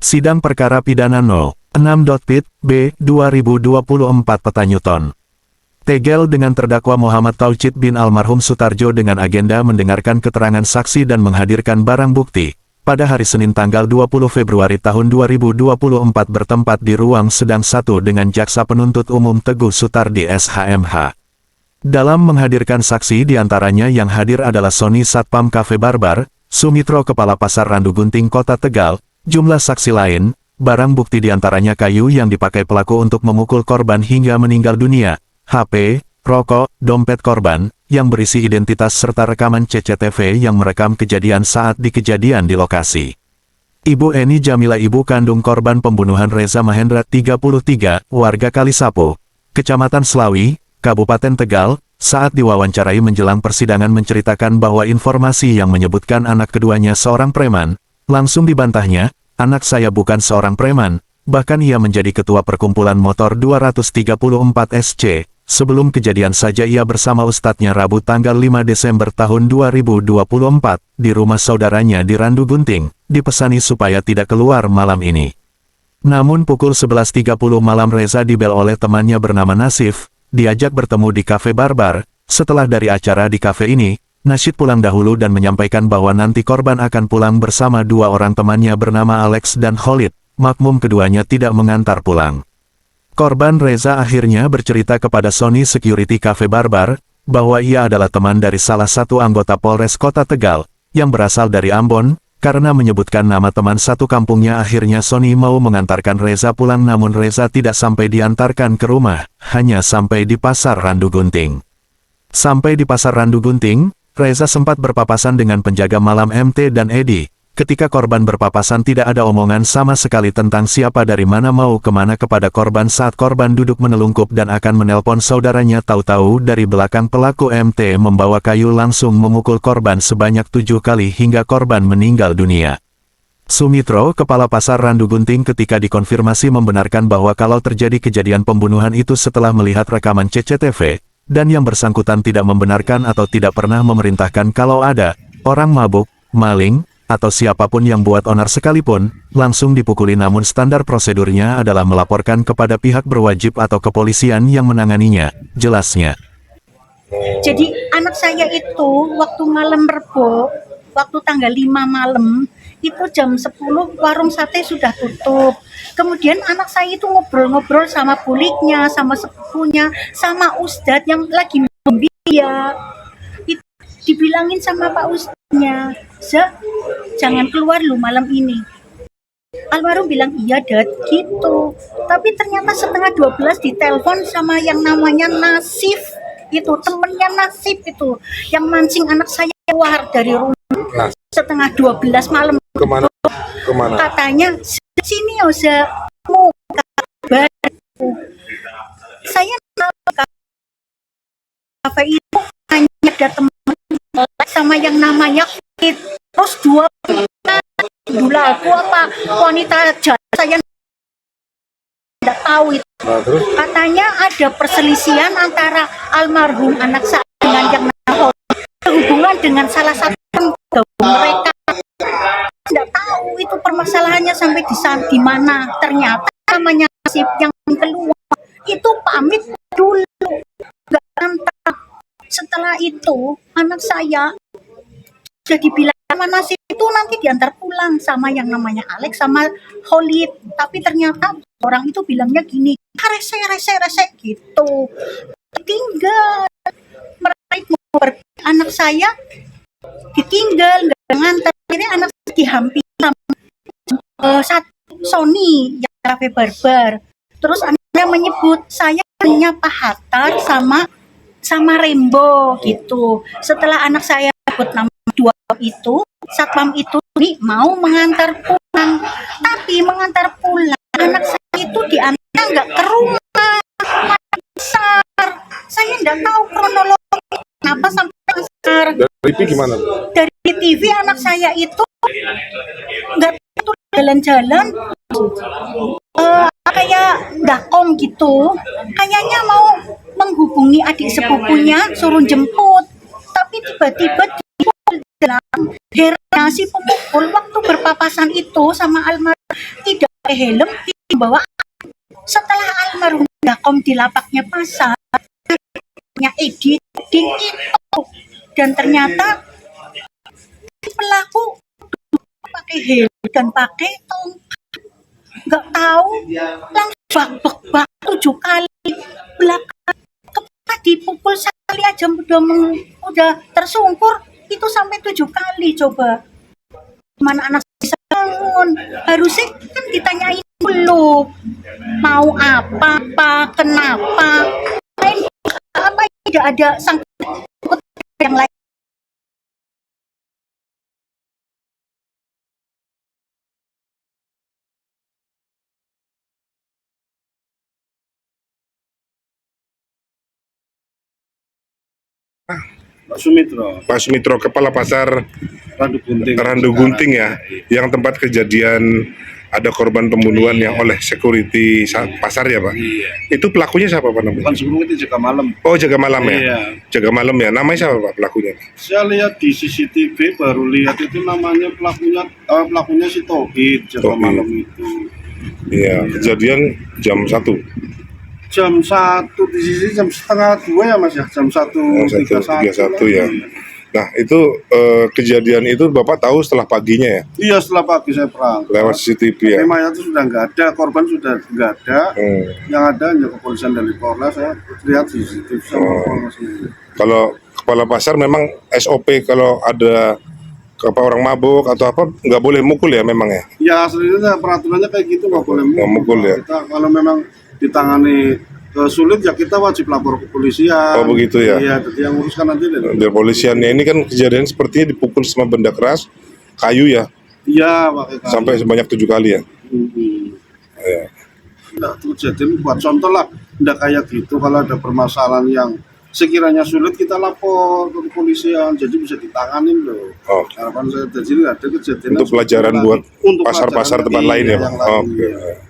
Sidang Perkara Pidana 06.Pit.B 2024 Peta Newton. Tegel dengan terdakwa Muhammad Tauchid bin almarhum Sutarjo dengan agenda mendengarkan keterangan saksi dan menghadirkan barang bukti, pada hari Senin tanggal 20 Februari tahun 2024 bertempat di ruang sedang 1 dengan Jaksa Penuntut Umum Teguh Sutardi SHMH. Dalam menghadirkan saksi diantaranya yang hadir adalah Sony Satpam Cafe Barbar, Sumitro Kepala Pasar Randu Gunting Kota Tegal. Jumlah saksi lain, barang bukti diantaranya kayu yang dipakai pelaku untuk memukul korban hingga meninggal dunia, HP, rokok, dompet korban, yang berisi identitas serta rekaman CCTV yang merekam kejadian saat di kejadian di lokasi. Ibu Eni Jamila ibu kandung korban pembunuhan Reza Mahendra 33, warga Kalisapo, Kecamatan Slawi, Kabupaten Tegal, saat diwawancarai menjelang persidangan menceritakan bahwa informasi yang menyebutkan anak keduanya seorang preman, langsung dibantahnya, anak saya bukan seorang preman, bahkan ia menjadi ketua perkumpulan motor 234 SC, sebelum kejadian saja ia bersama ustadznya Rabu tanggal 5 Desember tahun 2024, di rumah saudaranya di Randu Gunting, dipesani supaya tidak keluar malam ini. Namun pukul 11.30 malam Reza dibel oleh temannya bernama Nasif, diajak bertemu di Cafe Barbar. Setelah dari acara di kafe ini, Nasyid pulang dahulu dan menyampaikan bahwa nanti korban akan pulang bersama dua orang temannya bernama Alex dan Khalid. Makmum keduanya tidak mengantar pulang. Korban Reza akhirnya bercerita kepada Sony Security Cafe Barbar, bahwa ia adalah teman dari salah satu anggota Polres Kota Tegal, yang berasal dari Ambon. Karena menyebutkan nama teman satu kampungnya akhirnya Sony mau mengantarkan Reza pulang namun Reza tidak sampai diantarkan ke rumah, hanya sampai di Pasar Randu Gunting. Sampai di Pasar Randu Gunting, Reza sempat berpapasan dengan penjaga malam MT dan Edi. Ketika korban berpapasan tidak ada omongan sama sekali tentang siapa dari mana mau kemana kepada korban saat korban duduk menelungkup dan akan menelpon saudaranya tahu-tahu dari belakang pelaku MT membawa kayu langsung memukul korban sebanyak 7 kali hingga korban meninggal dunia. Sumitro, Kepala Pasar Randu Gunting ketika dikonfirmasi membenarkan bahwa kalau terjadi kejadian pembunuhan itu setelah melihat rekaman CCTV, dan yang bersangkutan tidak membenarkan atau tidak pernah memerintahkan kalau ada orang mabuk, maling, atau siapapun yang buat onar sekalipun, langsung dipukuli namun standar prosedurnya adalah melaporkan kepada pihak berwajib atau kepolisian yang menanganinya, jelasnya. Jadi anak saya itu waktu malam Rebo, waktu tanggal 5 malam, itu jam 10 warung sate sudah tutup. Kemudian anak saya itu ngobrol-ngobrol sama buliknya, sama sepupunya, sama ustadz yang lagi membiaya. Itu dibilangin sama Pak ustadznya, jangan keluar lu malam ini. Almarhum bilang iya Dad, gitu. Tapi ternyata setengah 12 ditelepon sama yang namanya Nasif. Itu temennya Nasif itu, yang mancing anak saya keluar dari rumah. Nah, Setengah 12 malam. kemana? Katanya sini Oza mau kabar. Saya kafe itu hanya ada teman sama yang namanya terus dua aku apa wanita jasa saya tidak tahu itu. Nah, terus? Katanya ada perselisihan antara almarhum anak saya dengan yang namanya hubungan dengan salah satu mereka. Tidak tahu itu permasalahannya sampai di mana. Ternyata namanya Nasib yang keluar itu pamit dulu, nggak antar. Setelah itu anak saya sudah dibilang sama Nasib itu nanti diantar pulang sama yang namanya Alex sama Khalid. Tapi ternyata orang itu bilangnya gini, rese gitu. Tinggal mereka anak saya ditinggal nggak ngantar. Akhirnya anak dihampiri sama satu Sony yang Cafe Barbar. Terus anaknya menyebut saya punya Pak Hatar sama Rembo gitu. Setelah anak saya sebut nama dua itu, satpam itu nih mau mengantar pulang. Tapi mengantar pulang anak saya itu diantar nggak ke rumah besar. Saya nggak tahu kronologi kenapa sampai besar. Dari TV gimana? Dari TV anak saya itu nggak tahu jalan-jalan kayak dakong gitu. Kayaknya mau menghubungi adik sepupunya suruh jemput. Tapi tiba-tiba heran si pemukul waktu berpapasan itu sama almarhum tidak pakai helm, dibawa. Setelah almarhum Dakom di lapaknya pasar, edit itu, dan ternyata pelaku pakai helm dan pakai tongkat, nggak tahu langsung bak 7 kali belakang kepala dipukul sekali aja udah tersungkur, itu sampai 7 kali. Coba mana anak bisa bangun? Harusnya kan ditanyain dulu mau apa kenapa, apa tidak ada sangkut yang lain. Pak Sumitro, Kepala Pasar Randu Gunting ya, yang tempat kejadian ada korban pembunuhan yang oleh security pasar ya Pak? Iya. Itu pelakunya siapa Pak namanya? Kan sebelum itu jaga malam. Oh jaga malam ya? Iya. Jaga malam ya, namanya siapa Pak pelakunya? Saya lihat di CCTV, baru lihat itu namanya pelakunya si Tauhid, jaga Tauhid. malam itu. Iya, kejadian jam 1. Jam 1 di sisi jam setengah 2 ya Mas ya, jam 1.31 ya. Nah itu kejadian itu Bapak tahu setelah paginya ya? Iya, setelah pagi saya perang. Lewat CCTV ya? Mayat itu sudah nggak ada, korban sudah nggak ada. Yang ada hanya kepolisian dari Polres. Saya lihat di CCTV sama Polres ini. Kalau kepala pasar memang SOP kalau ada orang mabuk atau apa nggak boleh mukul ya memang ya? Ya aslinya peraturannya kayak gitu, nggak boleh Nggak mukul ya? Kita kalau memang ditangani sulit ya kita wajib lapor ke polisian. Oh begitu ya? Iya, jadi yang uruskan nanti dari polisiannya ini kan kejadian sepertinya dipukul sama benda keras, kayu ya? Iya, pakai kayu. Sampai sebanyak 7 kali ya? Ya. Nah, kejadian buat contoh lah, tidak kayak gitu. Kalau ada permasalahan yang sekiranya sulit kita lapor ke kepolisian, jadi bisa ditanganin loh. Oh. Harapan saya jadi ada kejadian Untuk pelajaran buat pasar-pasar tempat lain ya Pak? yang lain, Oke. ya.